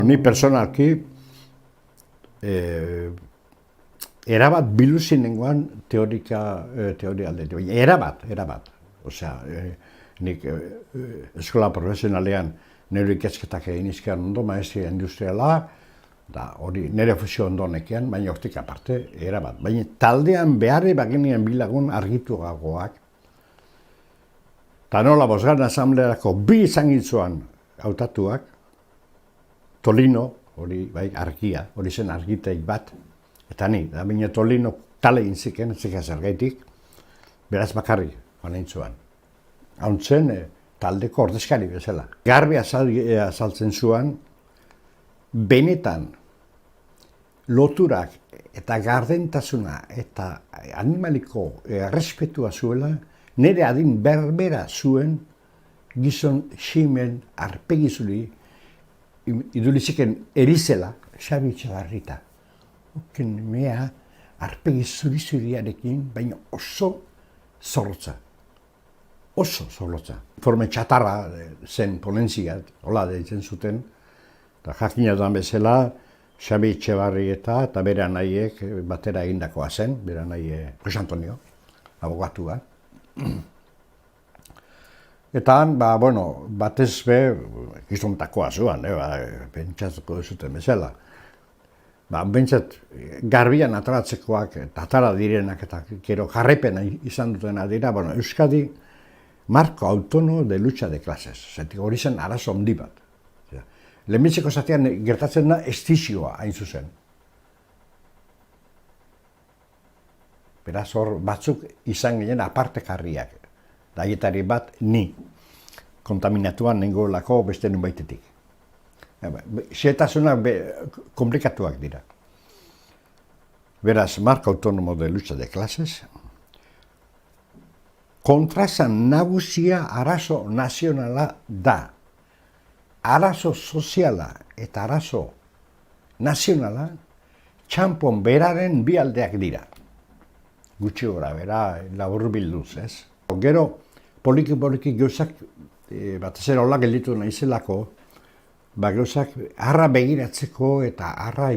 Ni personalki, erabat biluzi nengoan teoria aldetik. Erabat. Osea, nik eskola profesionalean nire ikasketak egin izkean ondo, maestria industriala, da hori nire ofizio ondo nekean, baina hortik aparte, erabat. Baina taldean beharre bagenean bilagun argituagoak. Eta nola bosgarren asamblearako bi izan gitzuan hautatuak, Tolino, hori bai argia, hori zen argiteik bat, eta ni, da baina Tolino tale intziken, zika zergaitik, beraz bakarri, joan egin hauntzen taldeko ordezkari bezala. Garbi azaltzen zuan, benetan loturak eta gardentasuna eta animaliko errespetua zuela, nire adin berbera zuen gizon ximen arpegizuli iduliziken erizela, Xabi Etxebarrita. Oken mea arpegizuri-zuriarekin, baina oso zorrotza. Oso zorrotza. Informe txatarra zen ponentzia, hola deitzen zuten, eta jakina duan bezala, Xabi Etxebarrieta eta bere anaiek batera egindakoa zen, bere anaie Jose Antonio, abogatua. Eta han, batez be, gizontakoa zuan, pentsatzeko zuten bezala. Bentsat, garbian ataratzekoak, eta atara direnak eta gero jarrepena izan dutena dira, Euskadi marko autonomo de lucha de clases. Zetik hori zen arazo handi bat. Lehenbitzeko zatean gertatzen da estizioa hain zuzen. Beraz hor batzuk izan ginen apartekarriak. Daietari bat ni kontaminatuan nengoelako beste nun baitetik. Xehetasunak komplikatuak dira. Beraz, marko autonomo de lucha de clases, kontraesan nagusia arazo nazionala da. Arazo soziala eta arazo nazionala txanpon beraren bi aldeak dira. Gutxi gora bera, laburbilduz, ez? Gero, poliki gauzak, batez ere hola gelditu naizelako, gauzak harra begiratzeko eta harra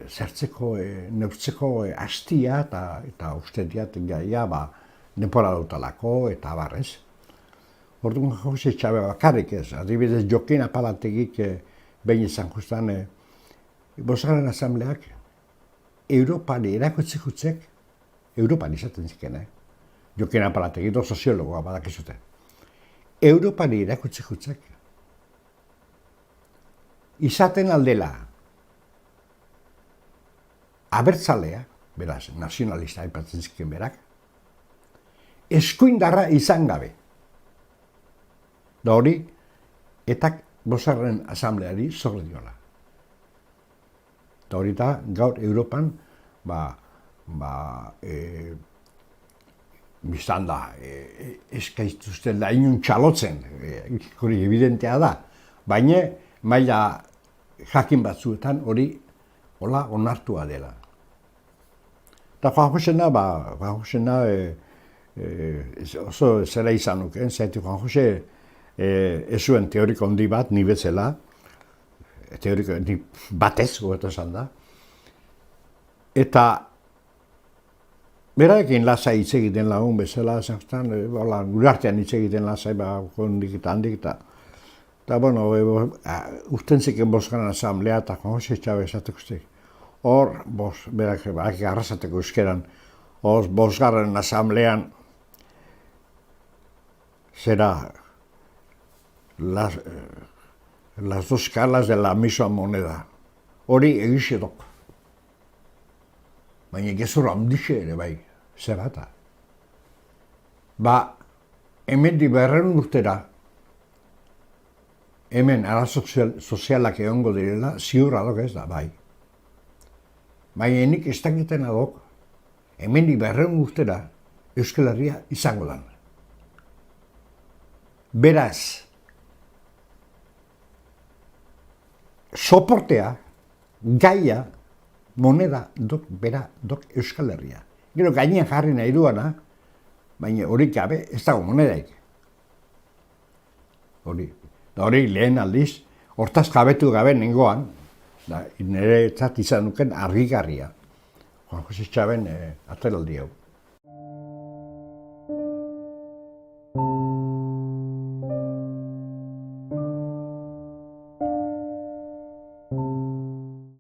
zertzeko, neurtzeko hastia eta uste diat gaia denpora dutalako eta barrez. Orduan Jose Txabe bakarrik ez, adibidez Jokin Apalategik behin izan justan bosgarren asambleak Europari erakotzekutzek, Europari izaten ziken, Jokin Apalategik do soziologoa badakizute. Europari erakotzekutzek izaten aldela abertzalea, beraz, nazionalista aipatzen ziken berak, eskuindarra izan gabe. Da hori, etak bosgarren asambleari zorre diola. Eta hori da, gaur Europan, biztan da, eskaiztuzten da inun txalotzen, hori evidentea da, baina maila jakin batzuetan hori hola onartua dela. Eta Juan Josena oso zera izan nuken, zaitu Juan Jose ez zuen teoriko handi bat, ni bezala, teoriko ni batez, gobeto esan da, eta berarekin lasai hitz egiten lagun bezala, gure artean hitz egiten lasai, kondik eta handik, eta usten ziken bosgarren asamblea, eta Juan Jose Txabe esateko ustek. Hor, berak arrasateko euskeran, hor bosgarren asamblean, zera, las dos caras de la misma moneda. Hori egixe dok. Baina gezur handixe ere bai, ze bata. Hemen berren urtera, hemen arazo sozialak egongo direla, ziur adok ez da, bai. Baina nik ez dakiten adok, hemen berren urtera Euskal Herria izango da. Beraz, soportea, gaia, moneda dok, bera dok Euskal Herria. Gero gainean jarri nahi duana, baina hori gabe ez dago monedaik. Hori lehen aldiz, Hortaz jabetu gabe nengoan, nire izan nuken argigarria. Juan Jose Txaben ateraldi hau.